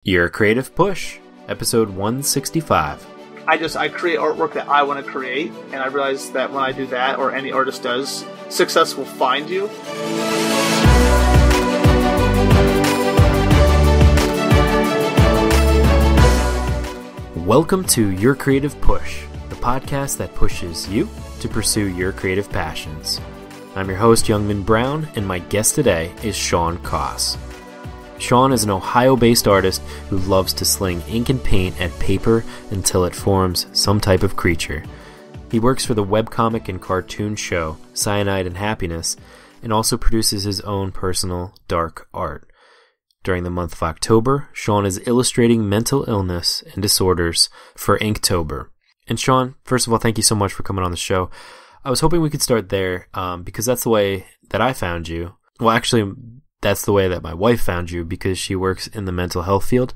Your Creative Push, episode 165. I create artwork that I want to create, and I realize that when I do that, or any artist does, success will find you. Welcome to Your Creative Push, the podcast that pushes you to pursue your creative passions. I'm your host, Youngman Brown, and my guest today is Shawn Coss. Shawn is an Ohio-based artist who loves to sling ink and paint at paper until it forms some type of creature. He works for the webcomic and cartoon show Cyanide and Happiness, and also produces his own personal dark art. During the month of October, Shawn is illustrating mental illness and disorders for Inktober. And Shawn, first of all, thank you so much for coming on the show. I was hoping we could start there, because that's the way that I found you. Well, actually, that's the way that my wife found you, because she works in the mental health field,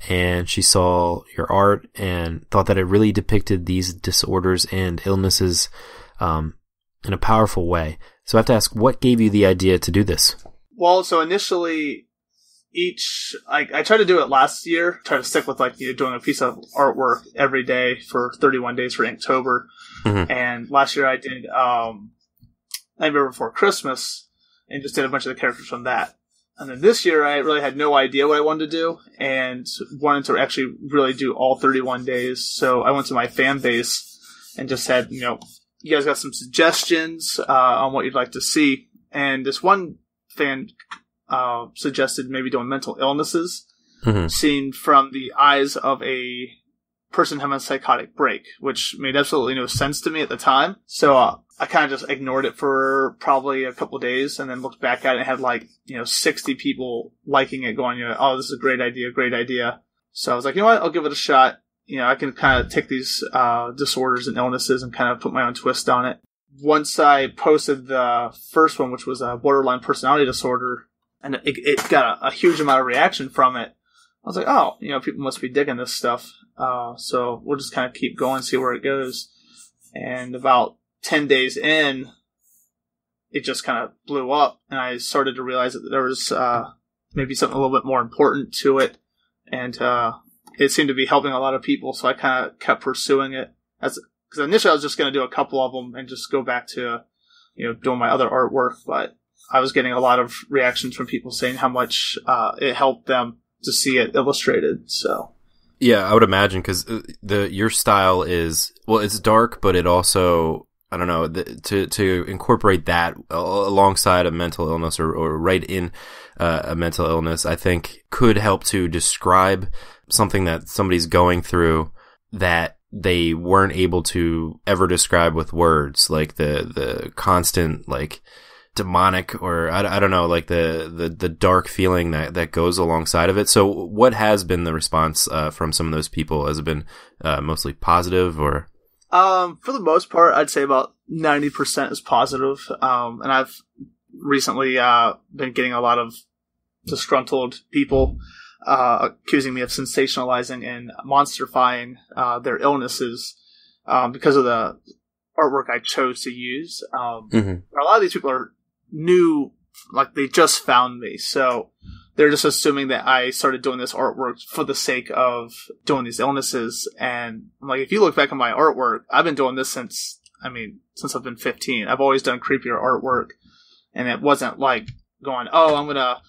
and she saw your art and thought that it really depicted these disorders and illnesses in a powerful way. So I have to ask, what gave you the idea to do this? Well, so initially, I tried to do it last year, try to stick with doing a piece of artwork every day for 31 days for Inktober. Mm-hmm. And last year I did Nightmare Before Christmas and just did a bunch of the characters from that. And then this year I really had no idea what I wanted to do and wanted to actually really do all 31 days. So I went to my fan base and just said, you guys got some suggestions on what you'd like to see. And this one fan suggested maybe doing mental illnesses, seen from the eyes of a person having a psychotic break, which made absolutely no sense to me at the time. So I kind of just ignored it for probably a couple of days, and then looked back at it and had 60 people liking it, going, oh, this is a great idea. So I was like, you know what, I'll give it a shot. I can kind of take these disorders and illnesses and kind of put my own twist on it. Once I posted the first one, which was a borderline personality disorder, and it got a huge amount of reaction from it, I was like, oh, people must be digging this stuff. So we'll just kind of keep going, see where it goes. And about 10 days in, it just kind of blew up, and I started to realize that there was maybe something a little bit more important to it, and it seemed to be helping a lot of people, so I kind of kept pursuing it. Because initially I was just going to do a couple of them and just go back to doing my other artwork, but I was getting a lot of reactions from people saying how much it helped them to see it illustrated. So yeah, I would imagine, because your style is, well, it's dark, but it also, I don't know, to incorporate that alongside a mental illness or right in a mental illness, I think could help to describe something that somebody's going through that they weren't able to ever describe with words, like the constant, demonic, or I don't know, the dark feeling that goes alongside of it. So what has been the response from some of those people? Has it been mostly positive, or? For the most part, I'd say about 90% is positive. And I've recently been getting a lot of disgruntled people accusing me of sensationalizing and monsterifying their illnesses because of the artwork I chose to use. A lot of these people are new, they just found me, so they're just assuming that I started doing this artwork for the sake of doing these illnesses. And I'm like, if you look back at my artwork, I've been doing this since I've been 15. I've always done creepier artwork, and it wasn't like going, oh, I'm gonna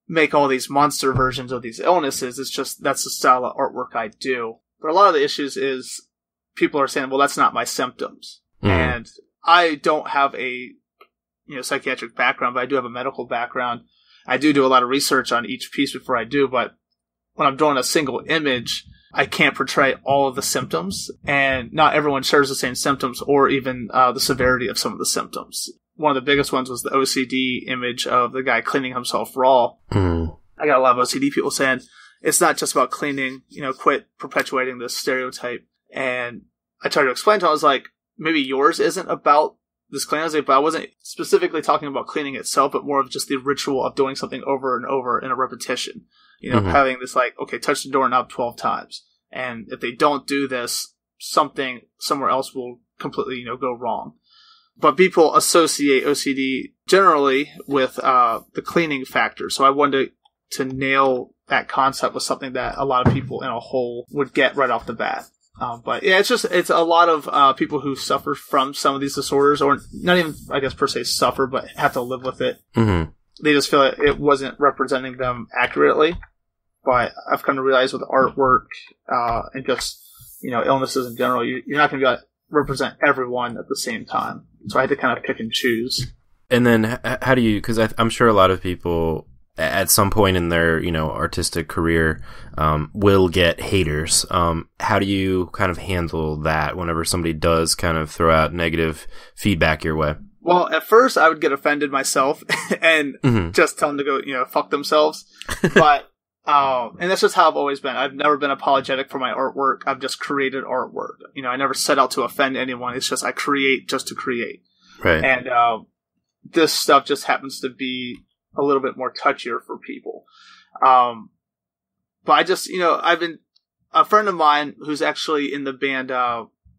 make all these monster versions of these illnesses. It's just, that's the style of artwork I do. But a lot of the issues is people are saying, well, that's not my symptoms. And I don't have a psychiatric background, but I do have a medical background. I do a lot of research on each piece before I do, but when I'm drawing a single image, I can't portray all of the symptoms, and not everyone shares the same symptoms or even the severity of some of the symptoms. One of the biggest ones was the OCD image of the guy cleaning himself raw. I got a lot of OCD people saying, it's not just about cleaning, quit perpetuating this stereotype. And I tried to explain to him, I was like, maybe yours isn't about this cleaning, but I wasn't specifically talking about cleaning itself, but more of just the ritual of doing something over and over in a repetition. Having this okay, touch the doorknob 12 times. And if they don't do this, something somewhere else will completely, go wrong. But people associate OCD generally with the cleaning factor. So I wanted to to nail that concept was something that a lot of people in a whole would get right off the bat. But yeah, it's a lot of people who suffer from some of these disorders, or not even, I guess, per se suffer, but have to live with it. Mm-hmm. They just feel like it wasn't representing them accurately. But I've come to realize with artwork and just, illnesses in general, you're not going to be able to represent everyone at the same time. So I had to kind of pick and choose. And then how do you, because I'm sure a lot of people at some point in their, artistic career, will get haters. How do you kind of handle that whenever somebody does kind of throw out negative feedback your way? Well, at first I would get offended myself and just tell them to go, fuck themselves. But, and that's just how I've always been. I've never been apologetic for my artwork. I've just created artwork. I never set out to offend anyone. It's just I create just to create. Right. And, this stuff just happens to be a little bit more touchier for people. But I just, I've been, a friend of mine who's actually in the band,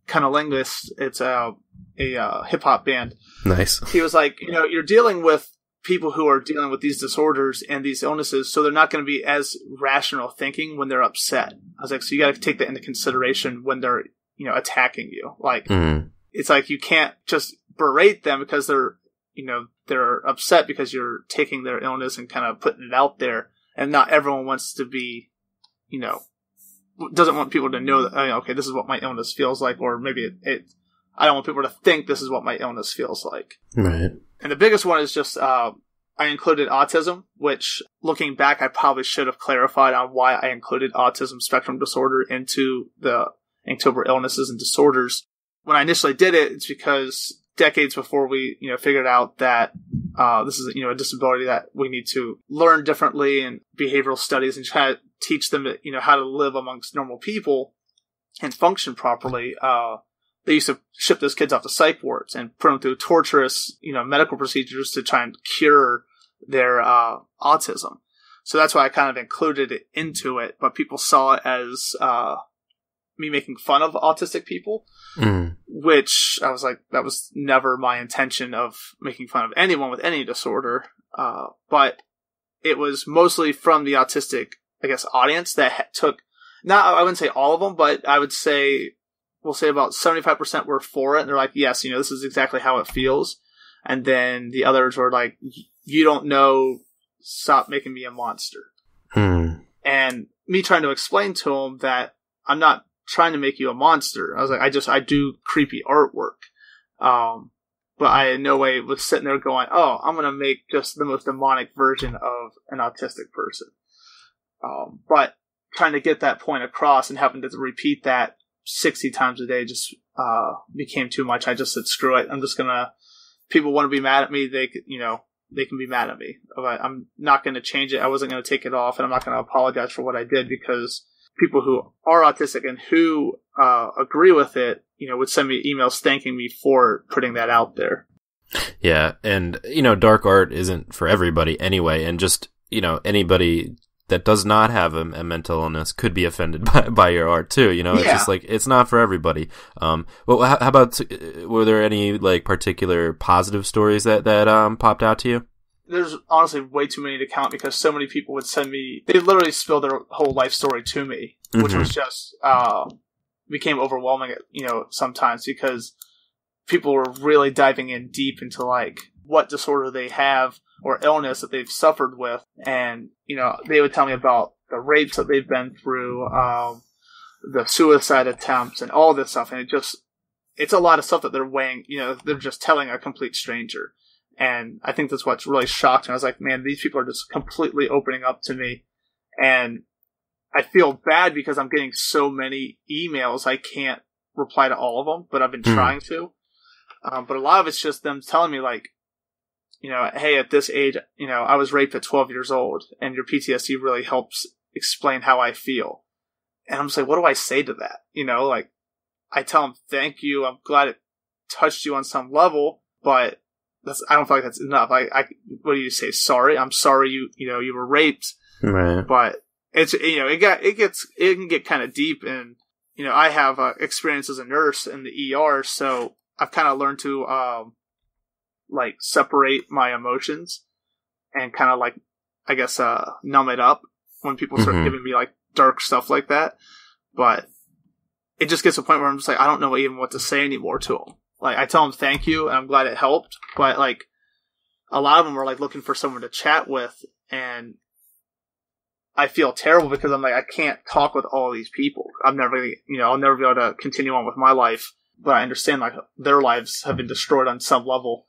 Cunnilingus, it's a hip hop band. Nice. He was like, you're dealing with people who are dealing with these disorders and these illnesses, so they're not going to be as rational thinking when they're upset. I was like, so you got to take that into consideration when they're, attacking you. Like, it's like you can't just berate them because they're upset because you're taking their illness and kind of putting it out there. And not everyone wants to be, doesn't want people to know that, okay, this is what my illness feels like. Or maybe I don't want people to think this is what my illness feels like. Right. And the biggest one is just, I included autism, which looking back, I probably should have clarified on why I included autism spectrum disorder into the Inktober illnesses and disorders. When I initially did it, it's because decades before we, figured out that this is, a disability that we need to learn differently in behavioral studies and try to teach them, how to live amongst normal people and function properly. They used to ship those kids off to psych wards and put them through torturous, medical procedures to try and cure their autism. So that's why I kind of included it into it, but people saw it as me making fun of autistic people, which I was like, that was never my intention of making fun of anyone with any disorder. But it was mostly from the autistic, I guess, audience that took, I wouldn't say all of them, but I would say, we'll say about 75% were for it. And they're like, yes, this is exactly how it feels. And then the others were like, you don't know, stop making me a monster. And me trying to explain to them that I'm not trying to make you a monster. I was like, I do creepy artwork. But I in no way was sitting there going, oh, I'm going to make just the most demonic version of an autistic person. But trying to get that point across and having to repeat that 60 times a day just became too much. I just said, screw it. I'm just going to, people want to be mad at me. They can be mad at me. But I'm not going to change it. I wasn't going to take it off, and I'm not going to apologize for what I did, because people who are autistic and who agree with it, would send me emails thanking me for putting that out there. Yeah, and, dark art isn't for everybody anyway, and just, anybody that does not have a mental illness could be offended by your art too, It's just like, it's not for everybody. Well, how about, were there any, like, particular positive stories that popped out to you? There's honestly way too many to count, because so many people would send me, they literally spill their whole life story to me, which was just, became overwhelming, sometimes, because people were really diving in deep into like what disorder they have or illness that they've suffered with. And, they would tell me about the rapes that they've been through, the suicide attempts and all this stuff. And it's a lot of stuff that they're weighing, they're just telling a complete stranger. And I think that's what's really shocked me. I was like, man, these people are just completely opening up to me. And I feel bad because I'm getting so many emails. I can't reply to all of them, but I've been trying to. But a lot of it's just them telling me like, hey, at this age, I was raped at 12 years old, and your PTSD really helps explain how I feel. And I'm just like, what do I say to that? Like, I tell them, thank you. I'm glad it touched you on some level, but I don't feel like that's enough. What do you say? Sorry. I'm sorry you were raped. Right. But it's, it can get kind of deep, and, I have experience as a nurse in the ER, so I've kind of learned to, separate my emotions and kind of I guess, numb it up when people start giving me like dark stuff like that. But it just gets to a point where I'm just like, I don't know even what to say anymore to them. Like, I tell them thank you, and I'm glad it helped. But like, a lot of them are like looking for someone to chat with, and I feel terrible because I'm like, I can't talk with all these people. I'm never gonna, I'll never be able to continue on with my life. But I understand like their lives have been destroyed on some level.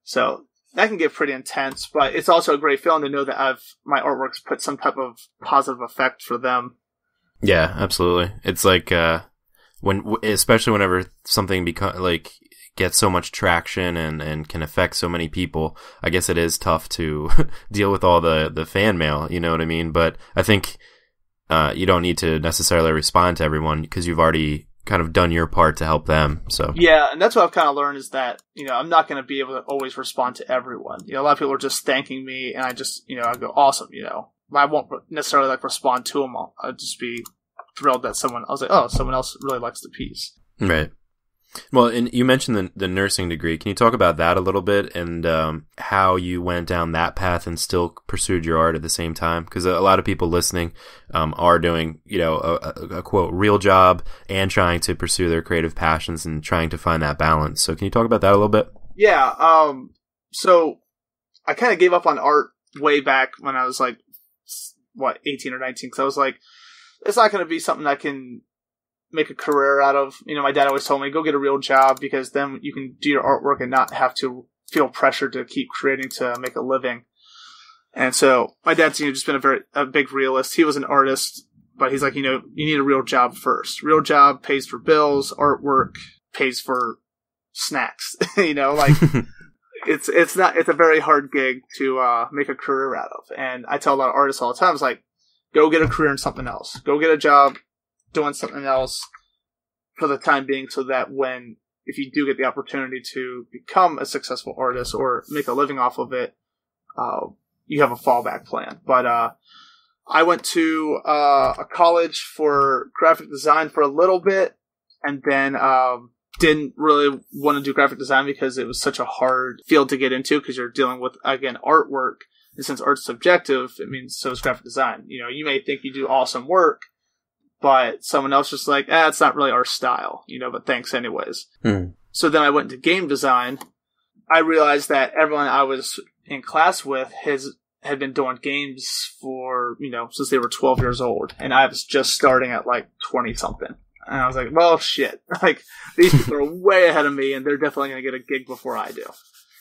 So that can get pretty intense, but it's also a great feeling to know that my artwork's put some type of positive effect for them. Yeah, absolutely. It's like, especially whenever something gets so much traction and can affect so many people, I guess it is tough to deal with all the fan mail, you know what I mean? But I think you don't need to necessarily respond to everyone because you've already kind of done your part to help them. So yeah, and that's what I've kind of learned is that, I'm not going to be able to always respond to everyone. A lot of people are just thanking me, and I just, I go, awesome, I won't necessarily like respond to them. I'll just be thrilled that someone else really likes the piece. Right. Well, and you mentioned the nursing degree. Can you talk about that a little bit and how you went down that path and still pursued your art at the same time? Because a lot of people listening are doing, a quote, real job and trying to pursue their creative passions and trying to find that balance. So can you talk about that a little bit? Yeah. So I kind of gave up on art way back when I was like, 18 or 19? Because I was like, it's not going to be something I can make a career out of. My dad always told me, go get a real job because then you can do your artwork and not have to feel pressure to keep creating to make a living. And so my dad's just been a big realist. He was an artist, but he's like, you need a real job first. Real job pays for bills. Artwork pays for snacks. It's a very hard gig to make a career out of. And I tell a lot of artists all the time, it's like, go get a career in something else. Go get a job doing something else for the time being, so that if you do get the opportunity to become a successful artist or make a living off of it, you have a fallback plan. But I went to a college for graphic design for a little bit, and then didn't really want to do graphic design because it was such a hard field to get into because you're dealing with, again, artwork. And since art's subjective, it means so is graphic design. You may think you do awesome work, but someone else just like, it's not really our style, but thanks anyways. So then I went into game design. I realized that everyone I was in class with had been doing games for, since they were 12 years old. And I was just starting at like 20 something. And I was like, well, shit. Like, these people are way ahead of me and they're definitely going to get a gig before I do.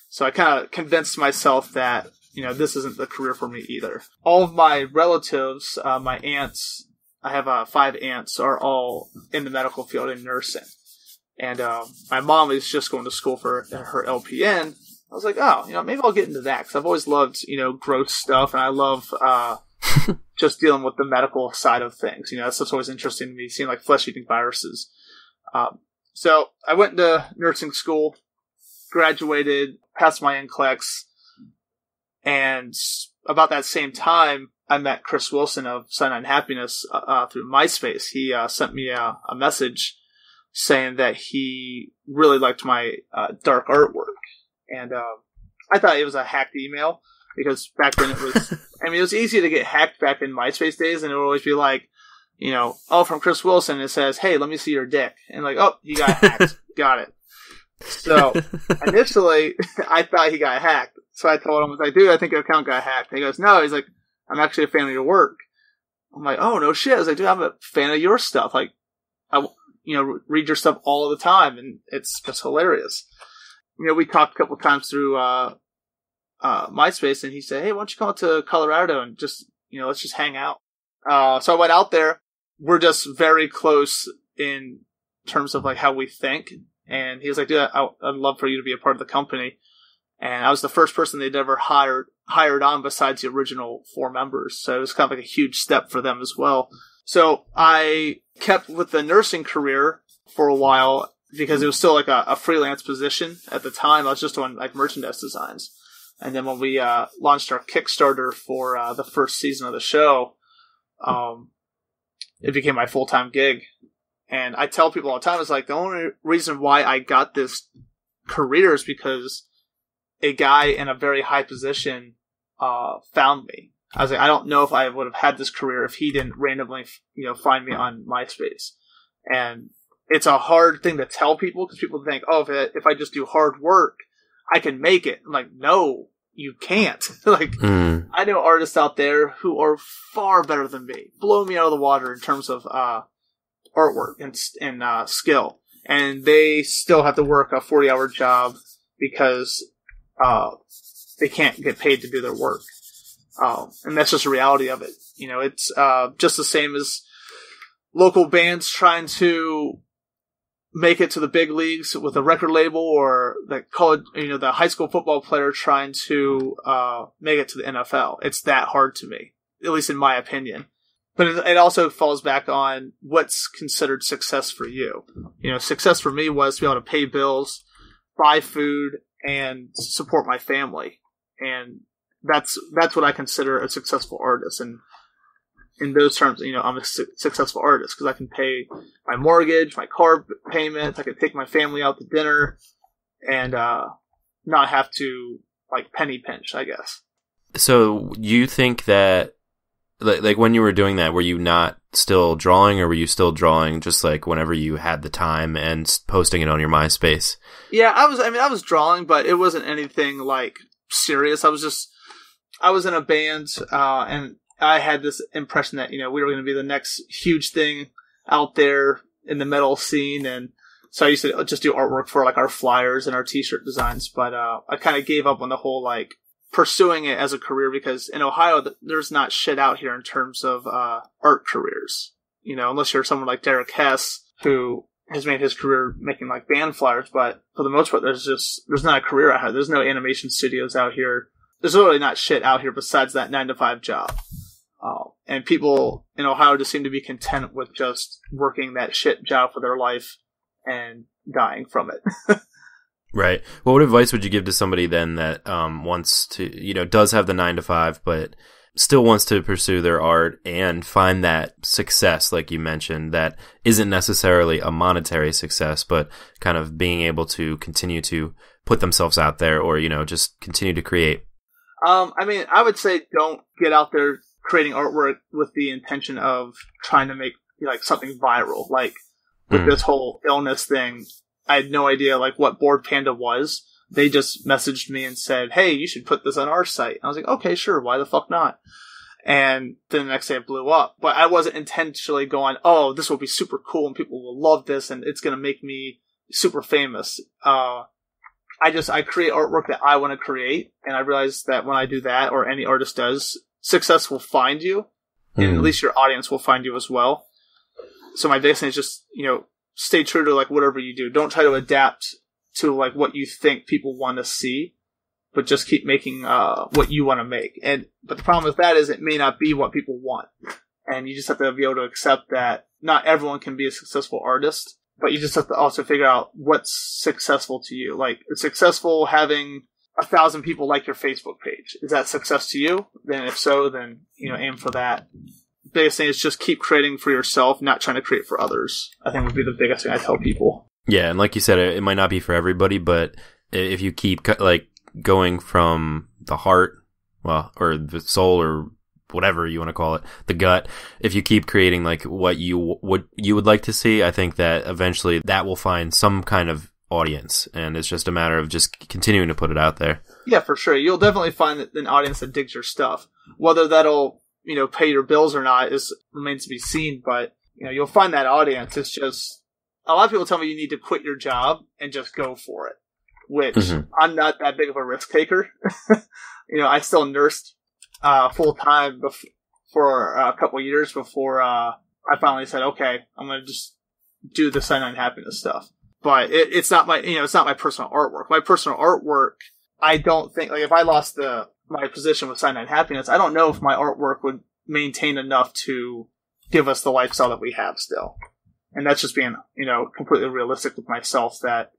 So I kind of convinced myself that, this isn't the career for me either. All of my relatives, my aunts, I have 5 aunts, are all in the medical field in nursing. And my mom is just going to school for her LPN. I was like, maybe I'll get into that because I've always loved, gross stuff, and I love just dealing with the medical side of things. That's what's always interesting to me, seeing like flesh-eating viruses. So I went into nursing school, graduated, passed my NCLEX, and about that same time, I met Chris Wilson of Cyanide and Happiness through MySpace. He sent me a message saying that he really liked my dark artwork. And I thought it was a hacked email because back then it was, it was easy to get hacked back in MySpace days, and it would always be like, from Chris Wilson, it says, hey, let me see your dick. And like, oh, he got hacked. Got it. So initially, I thought he got hacked. So I told him, I was like, dude, I think your account got hacked. And he goes, no. He's like, I'm actually a fan of your work. I'm like, oh, no shit. I was like, dude, I'm a fan of your stuff. Like, I read your stuff all the time, and it's just hilarious. We talked a couple times through MySpace, and he said, hey, why don't you come out to Colorado and just, let's just hang out. So I went out there. We're just very close in terms of like how we think. And he was like, dude, I'd love for you to be a part of the company. And I was the first person they'd ever hired on besides the original 4 members. So it was kind of like a huge step for them as well. So I kept with the nursing career for a while because it was still like a freelance position at the time. I was just doing like merchandise designs. And then when we launched our Kickstarter for the first season of the show, it became my full-time gig. And I tell people all the time, it's like the only reason why I got this career is because a guy in a very high position found me. I was like, I don't know if I would have had this career if he didn't randomly, find me on MySpace. And it's a hard thing to tell people because people think, oh, if I just do hard work, I can make it. I'm like, no, you can't. I know artists out there who are far better than me, blow me out of the water in terms of artwork and skill. And they still have to work a 40-hour job because they can't get paid to do their work. And that's just the reality of it. It's just the same as local bands trying to make it to the big leagues with a record label, or the college, the high school football player trying to make it to the NFL. It's that hard to me, at least in my opinion. But it also falls back on what's considered success for you. Success for me was to be able to pay bills, buy food, and support my family. And that's what I consider a successful artist. And in those terms, I'm a successful artist because I can pay my mortgage, my car payments. I can take my family out to dinner and not have to penny pinch, I guess. So you think that like when you were doing that, were you not still drawing, or were you still drawing just whenever you had the time and posting it on your MySpace? Yeah, I was drawing, but it wasn't anything serious. I was in a band, and I had this impression that, we were going to be the next huge thing out there in the metal scene. And so I used to just do artwork for our flyers and our t-shirt designs. But, I kind of gave up on the whole, pursuing it as a career because in Ohio, there's not shit out here in terms of, art careers, unless you're someone like Derek Hess, who has made his career making band flyers. But for the most part, there's not a career out here. There's no animation studios out here. There's literally not shit out here besides that 9-to-5 job. And people in Ohio just seem to be content with just working that shit job for their life and dying from it. Right. Well, what advice would you give to somebody then that wants to, does have the 9-to-5, but still wants to pursue their art and find that success, like you mentioned, that isn't necessarily a monetary success, but kind of being able to continue to put themselves out there or, just continue to create? I would say don't get out there creating artwork with the intention of trying to make something viral. With this whole illness thing, I had no idea what Bored Panda was. They just messaged me and said, hey, you should put this on our site. And I was like, okay, sure, why the fuck not? And then the next day it blew up. But I wasn't intentionally going, oh, this will be super cool and people will love this and it's going to make me super famous. I create artwork that I want to create, and I realize that when I do that, or any artist does, success will find you, and at least your audience will find you as well. So my biggest thing is just, stay true to whatever you do. Don't try to adapt to what you think people want to see, but just keep making what you want to make. But the problem with that is it may not be what people want, and you just have to be able to accept that not everyone can be a successful artist. But you just have to also figure out what's successful to you. It's successful having 1,000 people like your Facebook page. Is that success to you? Then if so, then, aim for that. The biggest thing is just keep creating for yourself, not trying to create for others. I think would be the biggest thing I tell people. Yeah, and like you said, it might not be for everybody, but if you keep going from the heart, or the soul, or whatever you want to call it, the gut, if you keep creating what you would like to see, I think that eventually that will find some kind of audience, and it's just a matter of just continuing to put it out there. Yeah, for sure. You'll definitely find an audience that digs your stuff. Whether that'll, pay your bills or not remains to be seen, but, you'll find that audience. It's just, a lot of people tell me you need to quit your job and just go for it, which I'm not that big of a risk taker. I still nursed full time for a couple of years before I finally said, okay, I'm going to just do the Cyanide and Happiness stuff. But it's not my, it's not my personal artwork. My personal artwork, I don't think, if I lost my position with Cyanide and Happiness, I don't know if my artwork would maintain enough to give us the lifestyle that we have still. And that's just being, completely realistic with myself, that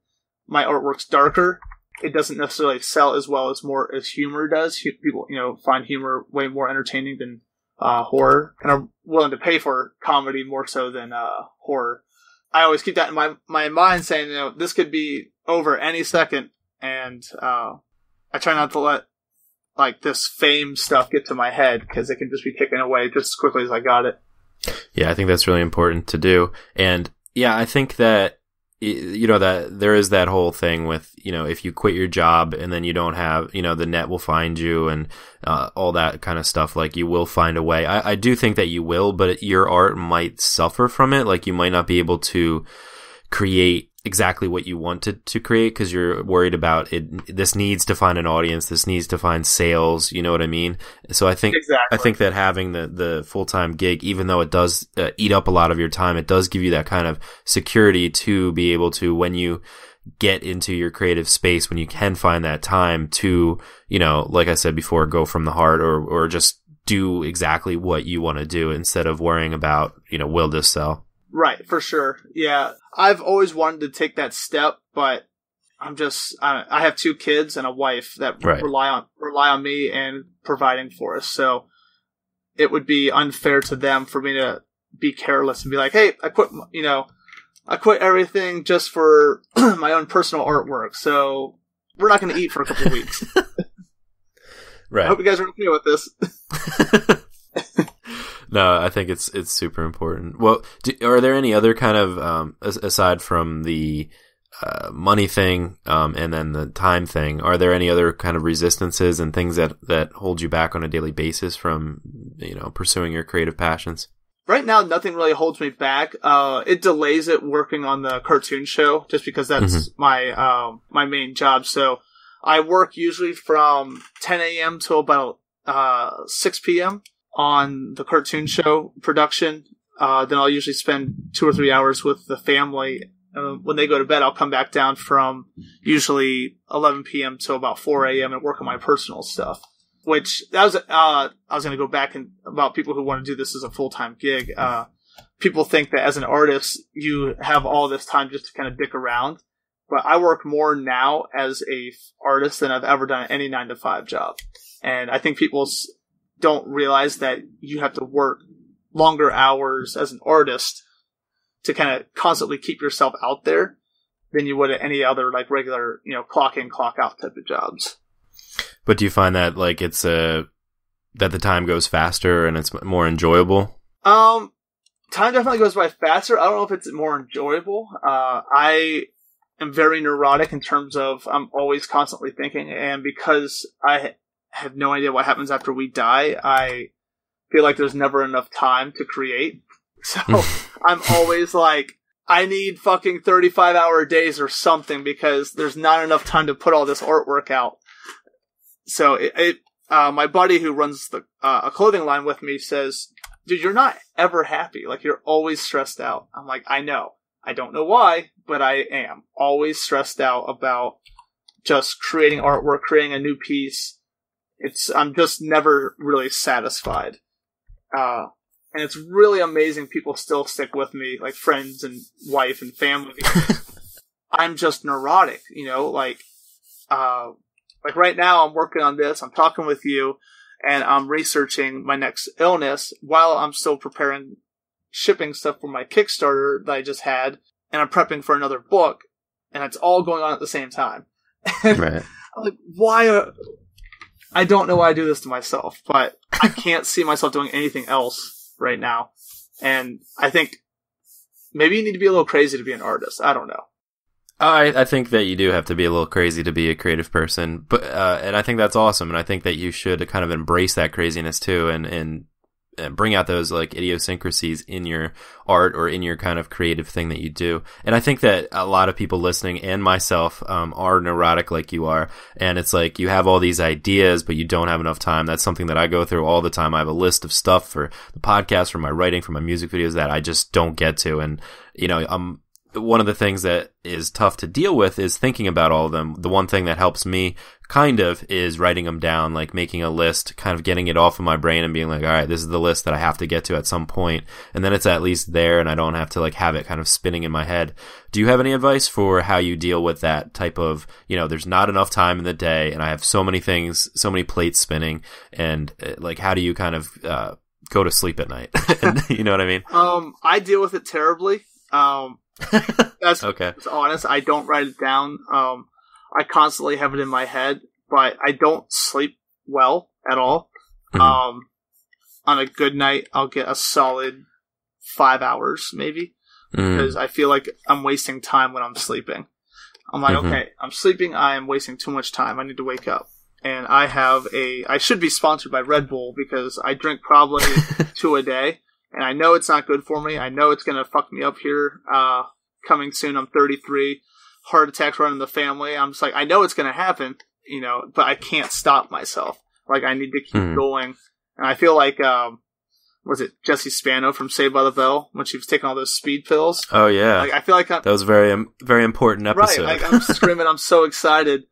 my artwork's darker. It doesn't necessarily sell as well as humor does. People, find humor way more entertaining than horror, and are willing to pay for comedy more so than horror. I always keep that in my mind, saying, this could be over any second, and I try not to let like this fame stuff get to my head, because it can just be taken away just as quickly as I got it. Yeah, I think that's really important to do. And yeah, I think that, that there is that whole thing with, if you quit your job and then you don't have, the net will find you and all that kind of stuff, like you will find a way. I do think that you will, but your art might suffer from it. Like you might not be able to create exactly what you wanted to create because you're worried about it. This needs to find an audience. This needs to find sales. You know what I mean? So I think that having the full-time gig, even though it does eat up a lot of your time, it does give you that kind of security to be able to, when you get into your creative space, when you can find that time to, like I said before, go from the heart or just do exactly what you want to do instead of worrying about, will this sell? Right, for sure. Yeah. I've always wanted to take that step, but I have 2 kids and a wife that rely on me and providing for us. So it would be unfair to them for me to be careless and be like, hey, I quit everything just for my own personal artwork. So we're not going to eat for a couple of weeks. Right. I hope you guys are okay with this. No, I think it's super important. Well, are there any other kind of, aside from the money thing and then the time thing, are there any other kind of resistances and things that hold you back on a daily basis from, pursuing your creative passions? Right now, nothing really holds me back. It delays it working on the cartoon show just because that's my main job. So I work usually from 10 a.m. till about 6 p.m. on the cartoon show production. Then I'll usually spend 2 or 3 hours with the family. When they go to bed, I'll come back down from usually 11 p.m. till about 4 a.m. and work on my personal stuff. Which that was, I was going to go back and about people who want to do this as a full-time gig. People think that as an artist, you have all this time just to kind of dick around. But I work more now as a artist than I've ever done any 9-to-5 job. And I think people don't realize that you have to work longer hours as an artist to kind of constantly keep yourself out there than you would at any other like regular, clock in, clock out type of jobs. But do you find that like it's that the time goes faster and it's more enjoyable? Time definitely goes by faster. I don't know if it's more enjoyable. I am very neurotic in terms of I'm always constantly thinking, and because I have no idea what happens after we die, I feel like there's never enough time to create. So I'm always like, I need fucking 35-hour days or something because there's not enough time to put all this artwork out. So my buddy who runs a clothing line with me says, dude, you're not ever happy. Like, you're always stressed out. I'm like, I know. I don't know why, but I am always stressed out about just creating artwork, creating a new piece. I'm just never really satisfied. And it's really amazing people still stick with me, like friends and wife and family. I'm just neurotic, like right now I'm working on this, I'm talking with you, and I'm researching my next illness while I'm still preparing shipping stuff for my Kickstarter that I just had, and I'm prepping for another book, and it's all going on at the same time. Right. I'm like, why I don't know why I do this to myself, but I can't see myself doing anything else right now. And I think maybe you need to be a little crazy to be an artist. I don't know. I think that you do have to be a little crazy to be a creative person, but and I think that's awesome, and I think that you should kind of embrace that craziness too, and bring out those like idiosyncrasies in your art or in your kind of creative thing that you do. And I think that a lot of people listening and myself are neurotic like you are, and it's like you have all these ideas but you don't have enough time. That's something that I go through all the time. I have a list of stuff for the podcast, for my writing, for my music videos that I just don't get to, and one of the things that is tough to deal with is thinking about all of them. The one thing that helps me kind of is writing them down, like making a list, kind of getting it off of my brain and being like, all right, this is the list that I have to get to at some point. And then it's at least there and I don't have to like have it kind of spinning in my head. Do you have any advice for how you deal with that type of, there's not enough time in the day and I have so many things, so many plates spinning, and like, how do you kind of go to sleep at night? You know what I mean? I deal with it terribly. That's okay. To be honest, I don't write it down. I constantly have it in my head, but I don't sleep well at all. On a good night, I'll get a solid 5 hours, maybe, because I feel like I'm wasting time when I'm sleeping. I'm like, okay, I'm sleeping, I am wasting too much time, I need to wake up. And I should be sponsored by Red Bull, because I drink probably 2 a day, and I know it's not good for me. I know it's going to fuck me up here. Coming soon, I'm 33, heart attacks run in the family. I'm just like, I know it's going to happen, but I can't stop myself. Like, I need to keep going. And I feel like, was it Jessie Spano from Saved by the Bell, when she was taking all those speed pills? Oh, yeah. Like, I feel like that was a very, very important episode. Right, like, I'm screaming, I'm so excited.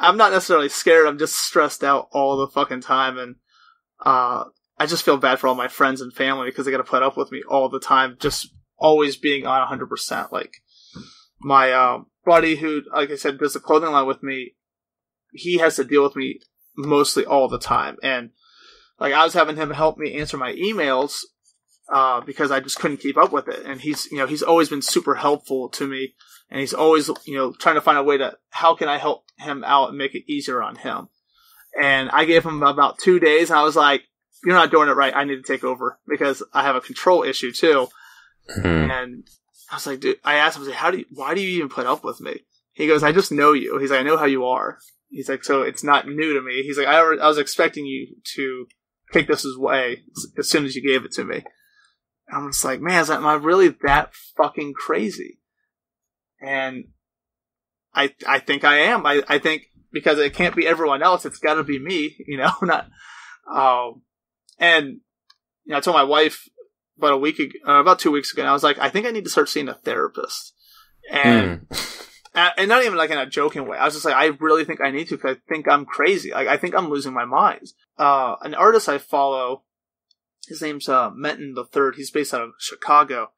I'm not necessarily scared, I'm just stressed out all the fucking time, and I just feel bad for all my friends and family, because they gotta put up with me all the time, just always being on 100%. Like, my buddy who, like I said, does the clothing line with me, he has to deal with me mostly all the time, and like, I was having him help me answer my emails, because I just couldn't keep up with it. And he's always been super helpful to me. And he's always, trying to find a way how can I help him out and make it easier on him? And I gave him about 2 days, and I was like, you're not doing it right. I need to take over, because I have a control issue too. And I was like, dude, I asked him, I was like, why do you even put up with me? He goes, I just know you. He's like, I know how you are. He's like, so it's not new to me. He's like, I was expecting you to take this away as soon as you gave it to me. I'm just like, man, am I really that fucking crazy? And I think I am. I think, because it can't be everyone else, it's got to be me, not. And I told my wife about 2 weeks ago, and I was like, I think I need to start seeing a therapist. And and not even like in a joking way. I was just like, I really think I need to, because I think I'm crazy. Like, I think I'm losing my mind. An artist I follow, his name's Menton III. He's based out of Chicago.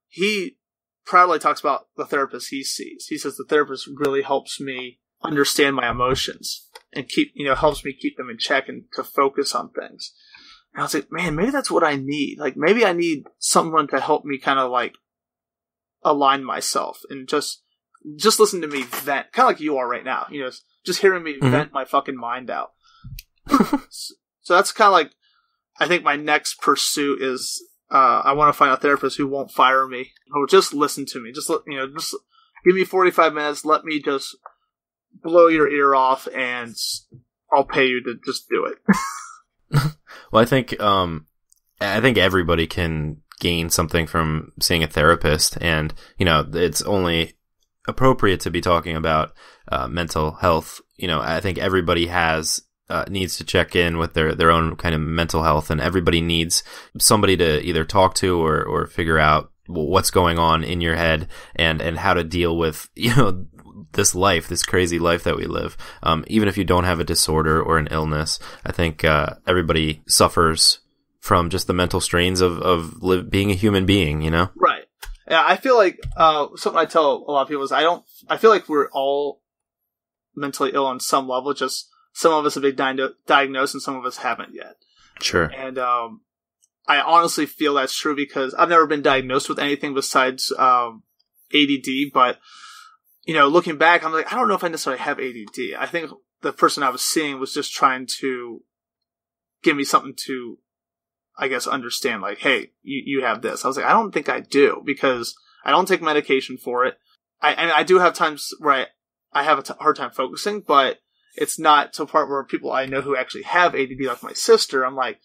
He proudly talks about the therapist he sees. He says the therapist really helps me understand my emotions and helps me keep them in check and to focus on things. And I was like, man, maybe that's what I need. Like, maybe I need someone to help me kind of like align myself and just listen to me vent, kind of like you are right now. Just hearing me vent my fucking mind out. So that's kind of like, I think my next pursuit is, I want to find a therapist who won't fire me, who will just listen to me. Just give me 45 minutes. Let me just blow your ear off, and I'll pay you to just do it. Well, I think everybody can gain something from seeing a therapist, and it's only appropriate to be talking about mental health. I think everybody needs to check in with their own kind of mental health, and everybody needs somebody to either talk to or figure out what's going on in your head and how to deal with this crazy life that we live. Even if you don't have a disorder or an illness, I think everybody suffers from just the mental strains of being a human being. Right. Yeah, I feel like something I tell a lot of people is I feel like we're all mentally ill on some level. Just some of us have been diagnosed and some of us haven't yet. Sure. And I honestly feel that's true, because I've never been diagnosed with anything besides ADD. But looking back, I'm like, I don't know if I necessarily have ADD. I think the person I was seeing was just trying to give me something to, I guess, understand, like, hey, you have this. I was like, I don't think I do, because I don't take medication for it. I do have times where I have a hard time focusing, but it's not to a part where people I know who actually have ADD, like my sister, I'm like,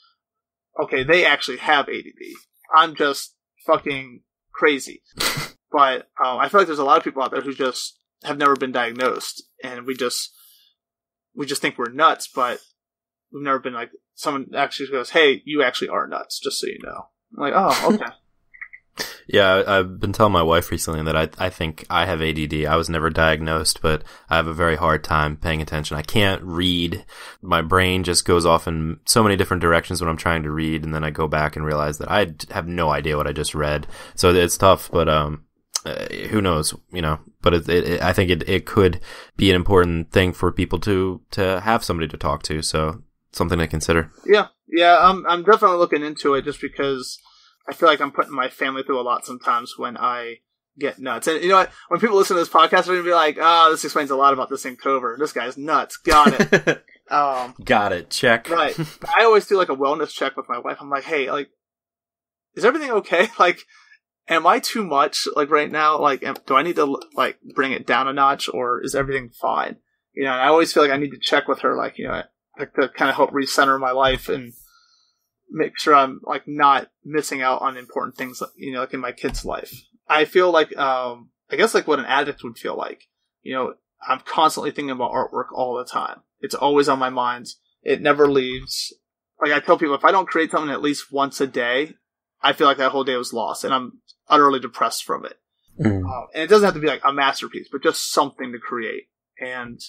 okay, they actually have ADD. I'm just fucking crazy. But I feel like there's a lot of people out there who just have never been diagnosed, and we just think we're nuts, but we've never been like, someone actually goes, hey, you actually are nuts, just so you know. I'm like, oh, okay. Yeah, I've been telling my wife recently that I think I have ADD. I was never diagnosed, but I have a very hard time paying attention. I can't read. My brain just goes off in so many different directions when I'm trying to read, and then I go back and realize that I have no idea what I just read. So it's tough, but who knows, but I think it could be an important thing for people to have somebody to talk to. So something to consider. Yeah. I'm definitely looking into it, just because I feel like I'm putting my family through a lot sometimes when I get nuts. And you know what? When people listen to this podcast, they're going to be like, this explains a lot about this Inktober. This guy's nuts. Got it. Got it. Check. Right. I always do like a wellness check with my wife. I'm like, hey, like, is everything okay? Like, am I too much? Like right now, like, do I need to like bring it down a notch, or is everything fine? You know, and I always feel like I need to check with her, like, you know, like to kind of help recenter my life and make sure I'm like not missing out on important things, you know, like in my kid's life. I feel like, I guess like what an addict would feel like. You know, I'm constantly thinking about artwork all the time. It's always on my mind. It never leaves. Like I tell people, if I don't create something at least once a day, I feel like that whole day was lost, and I'm utterly depressed from it. And it doesn't have to be like a masterpiece, but just something to create. And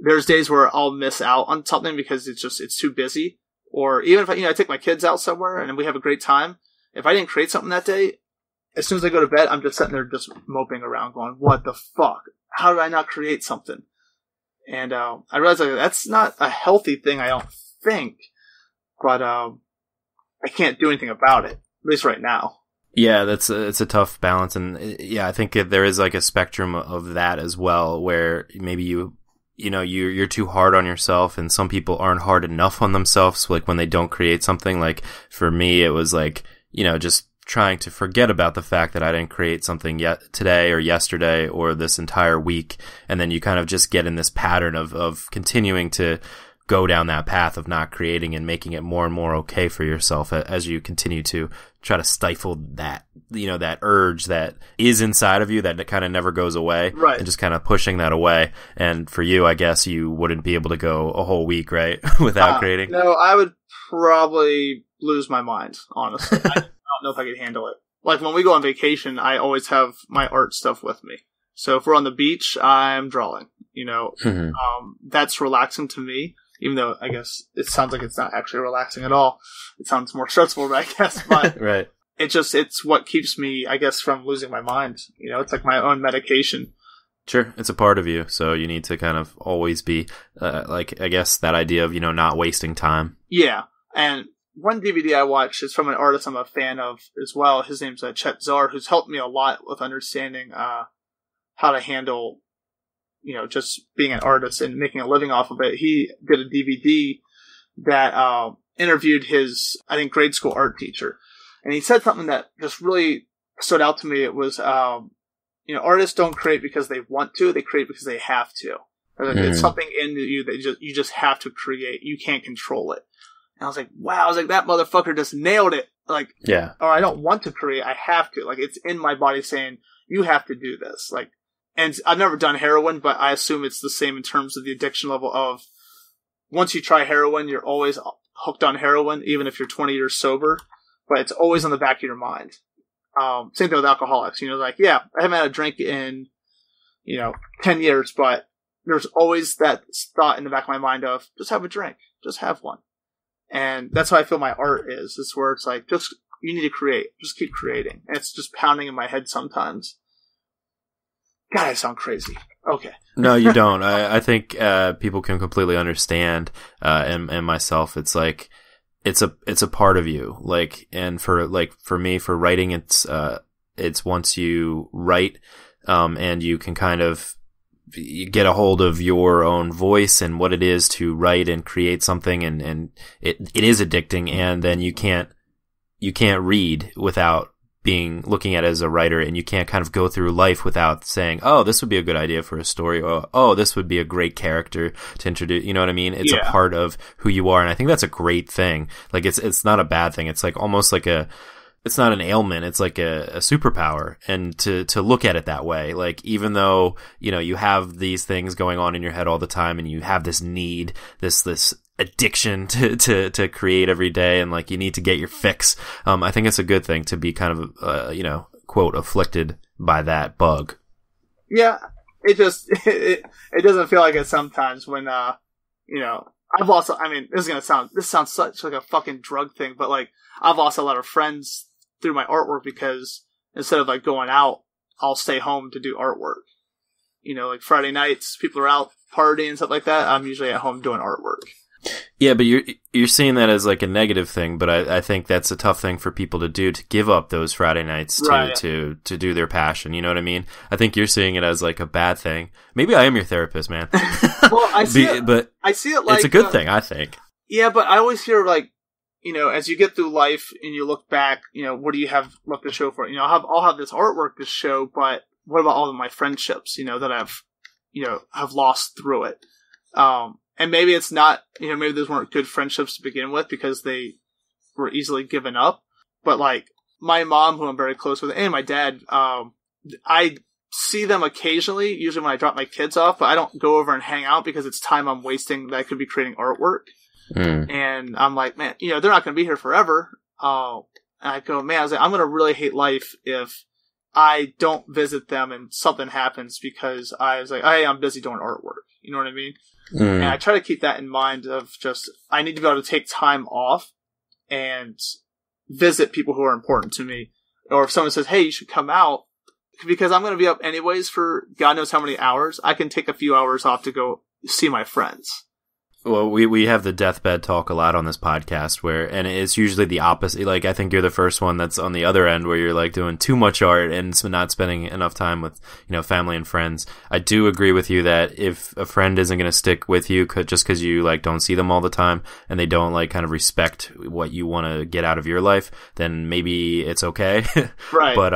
there's days where I'll miss out on something because it's too busy. Or even if I take my kids out somewhere and we have a great time, if I didn't create something that day, as soon as I go to bed, I'm just sitting there just moping around going, what the fuck? How did I not create something? And I realized like, that's not a healthy thing, I don't think. But I can't do anything about it, at least right now. Yeah, it's a tough balance. And yeah, I think there is like a spectrum of that as well, where maybe you're too hard on yourself, and some people aren't hard enough on themselves. Like when they don't create something, like for me, it was like, just trying to forget about the fact that I didn't create something yet today or yesterday or this entire week. And then you kind of just get in this pattern of continuing to go down that path of not creating and making it more and more okay for yourself as you continue to try to stifle that, that urge that is inside of you that kind of never goes away. Right. And just kind of pushing that away. And for you, I guess you wouldn't be able to go a whole week, right? Without creating. No, I would probably lose my mind, honestly. I don't know if I could handle it. Like when we go on vacation, I always have my art stuff with me. So if we're on the beach, I'm drawing, that's relaxing to me. Even though I guess it sounds like it's not actually relaxing at all. It sounds more stressful, I guess. But right. It's what keeps me, I guess, from losing my mind. It's like my own medication. Sure. It's a part of you. So you need to kind of always be, like, I guess that idea of, not wasting time. Yeah. And one DVD I watched is from an artist I'm a fan of as well. His name's Chet Zar, who's helped me a lot with understanding how to handle just being an artist and making a living off of it. He did a DVD that interviewed his, I think, grade school art teacher. And he said something that just really stood out to me. It was, artists don't create because they want to. They create because they have to. It's something in you that you just have to create. You can't control it. And I was like, wow. I was like, that motherfucker just nailed it. Like, yeah. Or I don't want to create. I have to. Like, it's in my body saying, you have to do this. Like, and I've never done heroin, but I assume it's the same in terms of the addiction level of once you try heroin, you're always hooked on heroin, even if you're 20 years sober, but it's always on the back of your mind. Same thing with alcoholics, like, yeah, I haven't had a drink in, 10 years, but there's always that thought in the back of my mind of just have a drink, just have one. And that's how I feel my art is. It's where it's like, you need to create, just keep creating. And it's just pounding in my head sometimes. God, I sound crazy. Okay. No, you don't. I think people can completely understand, and myself. It's like it's a part of you. Like, and for me, for writing, it's once you write, and you can kind of get a hold of your own voice and what it is to write and create something, and it is addicting. And then you can't read without looking at it as a writer, and you can't kind of go through life without saying, oh, this would be a good idea for a story, or oh, this would be a great character to introduce. You know what I mean? It's a part of who you are, and I think that's a great thing. Like, it's not a bad thing. It's like almost like it's not an ailment. It's like a superpower. And to look at it that way, like, even though, you have these things going on in your head all the time, and you have this need, this addiction to create every day, and like you need to get your fix. I think it's a good thing to be kind of, quote, afflicted by that bug. Yeah. It just, it doesn't feel like it sometimes when, I've also, this sounds such like a fucking drug thing, but like, I've lost a lot of friends through my artwork because instead of like going out, I'll stay home to do artwork. Like Friday nights, people are out partying and stuff like that. I'm usually at home doing artwork. Yeah, but you're seeing that as like a negative thing, but I think that's a tough thing for people to do, to give up those Friday nights to do their passion. You know what I mean? I think you're seeing it as like a bad thing. Maybe I am your therapist, man. Well, I see it, but I see it like it's a good thing, I think. Yeah, but I always hear like, as you get through life and you look back, what do you have left to show for it? I'll have this artwork to show, but what about all of my friendships, that I've, have lost through it? And maybe it's not, maybe those weren't good friendships to begin with because they were easily given up. But like my mom, who I'm very close with, and my dad, I see them occasionally, usually when I drop my kids off, but I don't go over and hang out because it's time I'm wasting that I could be creating artwork. And I'm like, man, they're not going to be here forever. And I go, man, I'm going to really hate life if I don't visit them and something happens because I was like, hey, I'm busy doing artwork. You know what I mean? And I try to keep that in mind of just, I need to be able to take time off and visit people who are important to me. Or if someone says, hey, you should come out, because I'm going to be up anyways for God knows how many hours, I can take a few hours off to go see my friends. Well, we have the Deathbed talk a lot on this podcast and it's usually the opposite. Like, I think you're the first one that's on the other end where you're like doing too much art and not spending enough time with, family and friends. I do agree with you that if a friend isn't going to stick with you just because you like don't see them all the time and they don't like kind of respect what you want to get out of your life, then maybe it's okay. Right. But,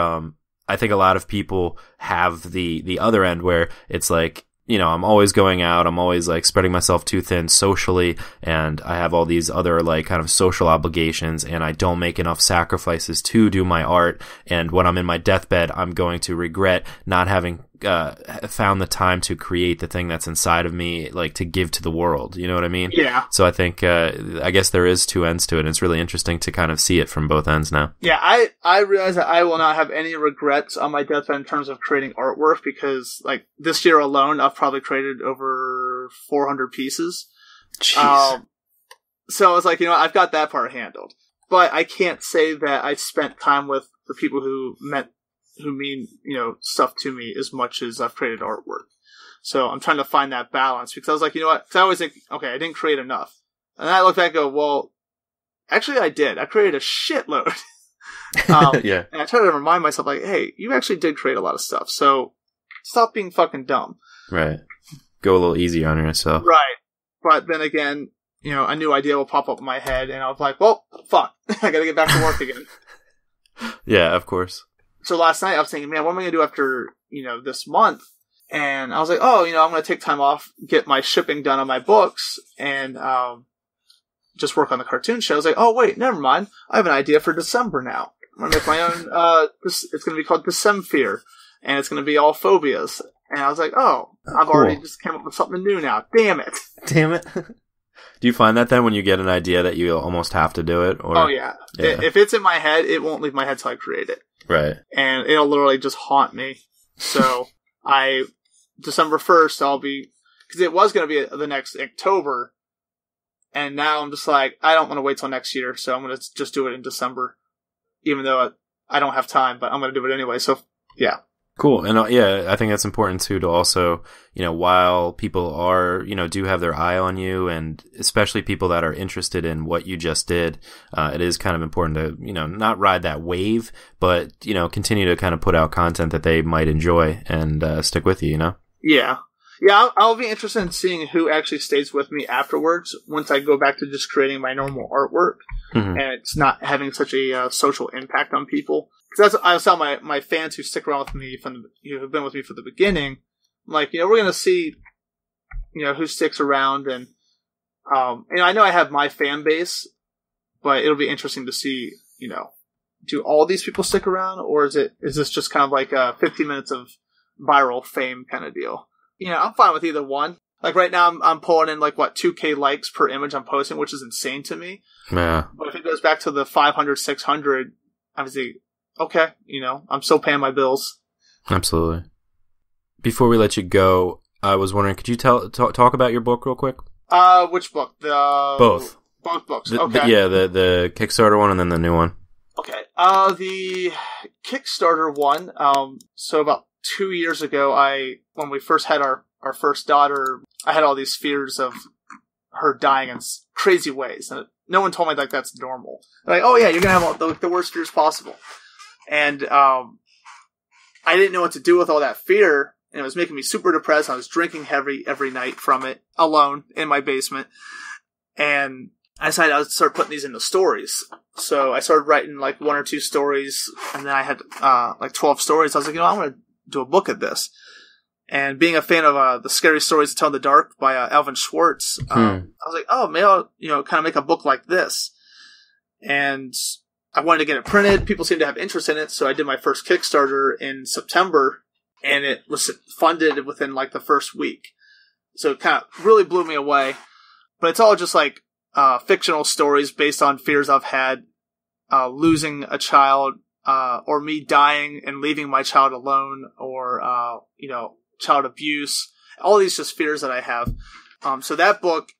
I think a lot of people have the other end where it's like, I'm always going out. I'm always like spreading myself too thin socially. And I have all these other like kind of social obligations and I don't make enough sacrifices to do my art. And when I'm in my deathbed, I'm going to regret not having found the time to create the thing that's inside of me, like to give to the world. You know what I mean? Yeah. So I think, I guess there is two ends to it. And it's really interesting to kind of see it from both ends now. Yeah, I realize that I will not have any regrets on my deathbed in terms of creating artwork because, like, this year alone, I've probably created over 400 pieces. Jeez. So I was like, I've got that part handled. But I can't say that I spent time with the people who mean, stuff to me as much as I've created artwork. So I'm trying to find that balance because I was like, what? Because I always think, okay, I didn't create enough. And then I look back and go, well, actually I did. I created a shitload. Yeah. And I try to remind myself like, hey, you actually did create a lot of stuff. So stop being fucking dumb. Right. Go a little easier on yourself. Right. But then again, a new idea will pop up in my head and I was like, well, fuck. I gotta get back to work again. Yeah, of course. So last night I was thinking, man, what am I going to do after, this month? And I was like, I'm going to take time off, get my shipping done on my books, and just work on the cartoon show. I was like, oh, wait, never mind. I have an idea for December now. I'm going to make my own, it's going to be called December, and it's going to be all phobias. And I was like, I've already just came up with something new now. Damn it. Damn it. Do you find that then when you get an idea that you almost have to do it? Or? Oh, yeah. If it's in my head, it won't leave my head till I create it. Right. And it'll literally just haunt me. So December 1st, because it was going to be the next Inktober. And now I'm just like, I don't want to wait till next year. So I'm going to just do it in December, even though I don't have time, but I'm going to do it anyway. So yeah. Cool. And I think that's important too, to also, while people are, do have their eye on you, and especially people that are interested in what you just did, it is kind of important to, not ride that wave, but, continue to kind of put out content that they might enjoy and stick with you, Yeah. Yeah, I'll be interested in seeing who actually stays with me afterwards once I go back to just creating my normal artwork and it's not having such a social impact on people. Because I was telling my fans who stick around with me who've been with me from the beginning, I'm like, we're going to see, who sticks around. And, I know I have my fan base, but it'll be interesting to see, do all these people stick around, or is this just kind of like 15 minutes of viral fame kind of deal? I'm fine with either one. Like right now, I'm pulling in 2K likes per image I'm posting, which is insane to me. Yeah. But if it goes back to the 500, 600, obviously, okay, I'm still paying my bills. Absolutely. Before we let you go, I was wondering, could you talk about your book real quick? Which book? Both. Both books. Okay. The Kickstarter one and then the new one. Okay. The Kickstarter one. So about 2 years ago, when we first had our first daughter, I had all these fears of her dying in crazy ways, and no one told me that's normal. They're like, oh yeah, you're gonna have the worst fears possible, and I didn't know what to do with all that fear. and it was making me super depressed. I was drinking heavy every night from it, alone in my basement. And I decided I would start putting these into stories. So I started writing like 1 or 2 stories, and then I had like 12 stories. I was like, I want to do a book of this. And being a fan of the Scary Stories to Tell in the Dark by Alvin Schwartz, I was like, oh, maybe I'll kind of make a book like this. And I wanted to get it printed. People seemed to have interest in it, so I did my first Kickstarter in September, and it was funded within like the first week. So it kind of really blew me away. But it's all just like fictional stories based on fears I've had, losing a child, or me dying and leaving my child alone, or child abuse. All these just fears that I have. So that book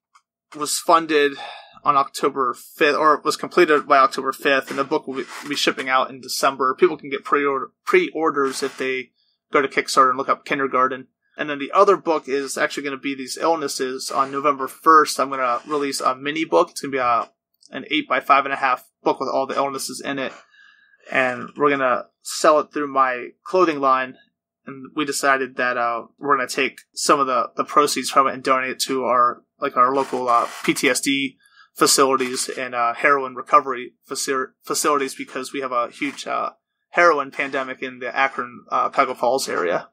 was funded on October 5th, or it was completed by October 5th, and the book will be shipping out in December. People can get pre-orders if they go to Kickstarter and look up Kindergarten. And then the other book is actually going to be these illnesses. On November 1st, I'm going to release a mini book. It's going to be an 8 by 5.5 book with all the illnesses in it. And we're going to sell it through my clothing line. And we decided that we're going to take some of the proceeds from it and donate it to our local PTSD facilities and heroin recovery facilities, because we have a huge heroin pandemic in the Akron, Cuyahoga Falls area.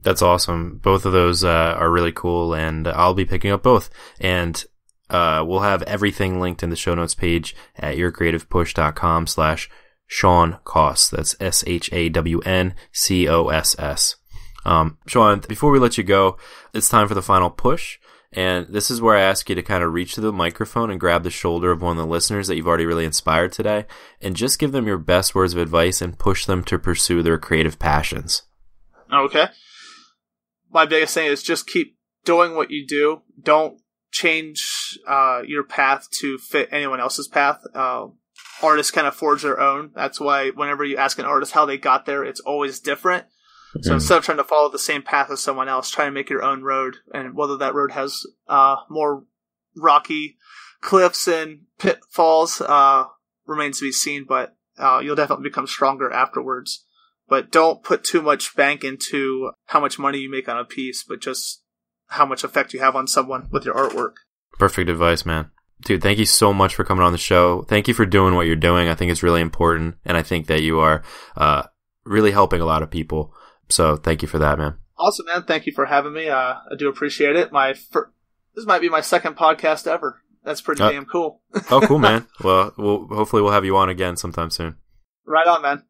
That's awesome. Both of those are really cool, and I'll be picking up both. And we'll have everything linked in the show notes page at yourcreativeppush.com/Shawn Coss. That's SHAWNCOSS. Shawn, before we let you go, it's time for the final push. And this is where I ask you to kind of reach to the microphone and grab the shoulder of one of the listeners that you've already really inspired today, and just give them your best words of advice and push them to pursue their creative passions. Okay. My biggest thing is just keep doing what you do. Don't change your path to fit anyone else's path. Artists kind of forge their own. That's why whenever you ask an artist how they got there, it's always different. So instead of trying to follow the same path as someone else, try to make your own road. And whether that road has more rocky cliffs and pitfalls remains to be seen, but you'll definitely become stronger afterwards. But don't put too much bank into how much money you make on a piece, but just how much effect you have on someone with your artwork. Perfect advice, man. Dude, thank you so much for coming on the show. Thank you for doing what you're doing. I think it's really important, and I think that you are really helping a lot of people. So thank you for that, man. Awesome, man. Thank you for having me. I do appreciate it. This might be my second podcast ever. That's pretty damn cool. Oh, cool, man. Well, hopefully we'll have you on again sometime soon. Right on, man.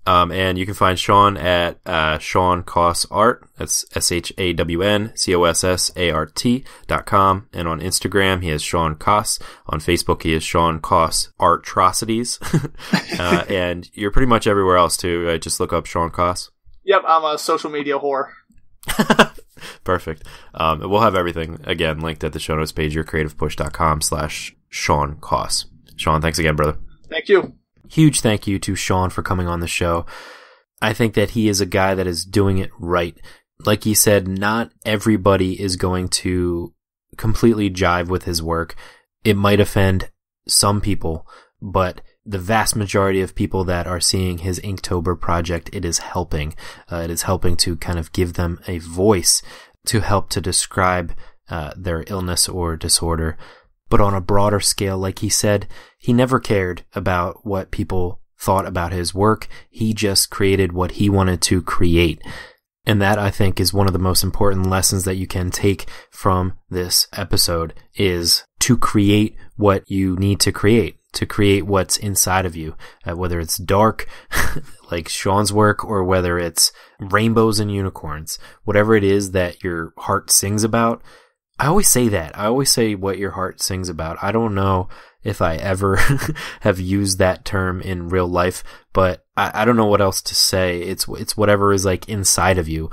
And you can find Shawn at Shawn Coss Art. That's SHAWNCOSSART.com. And on Instagram, he is Shawn Coss. On Facebook, he is Shawn Coss Artrocities. And you're pretty much everywhere else, too. Right? Just look up Shawn Coss. Yep, I'm a social media whore. Perfect. We'll have everything, again, linked at the show notes page, yourcreativeppush.com/Shawn Coss. Shawn, thanks again, brother. Thank you. Huge thank you to Shawn for coming on the show. I think that he is a guy that is doing it right. Like he said, not everybody is going to completely jive with his work. It might offend some people, but the vast majority of people that are seeing his Inktober project, it is helping. It is helping to kind of give them a voice to help to describe their illness or disorder. But on a broader scale, like he said, he never cared about what people thought about his work. He just created what he wanted to create. And that, I think, is one of the most important lessons that you can take from this episode, is to create what you need to create what's inside of you, whether it's dark, like Shawn's work, or whether it's rainbows and unicorns, whatever it is that your heart sings about. I always say that. I always say what your heart sings about. I don't know if I ever have used that term in real life, but I don't know what else to say. It's whatever is like inside of you.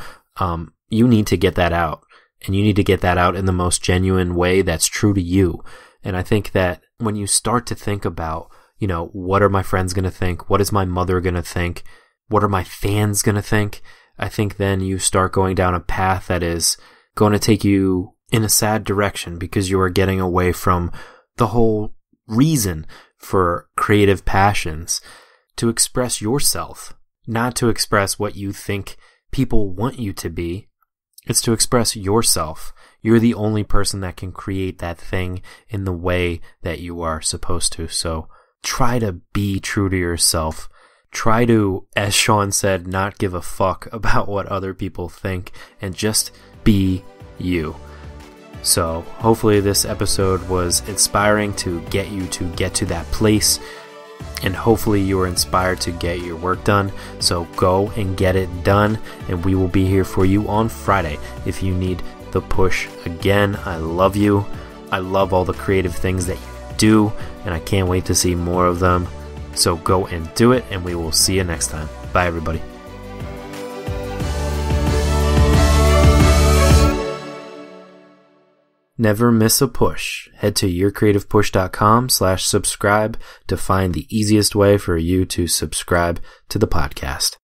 You need to get that out, and you need to get that out in the most genuine way that's true to you. And I think that when you start to think about, what are my friends going to think? What is my mother going to think? What are my fans going to think? I think then you start going down a path that is going to take you in a sad direction, because you are getting away from the whole reason for creative passions, to express yourself, not to express what you think people want you to be. It's to express yourself. You're the only person that can create that thing in the way that you are supposed to. So try to be true to yourself. Try to, as Shawn said, not give a fuck about what other people think and just be you. So hopefully this episode was inspiring to get you to get to that place, and hopefully you are inspired to get your work done. So go and get it done, and we will be here for you on Friday if you need the push. Again, I love you. I love all the creative things that you do, and I can't wait to see more of them. So go and do it, and we will see you next time. Bye, everybody. Never miss a push. Head to yourcreativepush.com/subscribe to find the easiest way for you to subscribe to the podcast.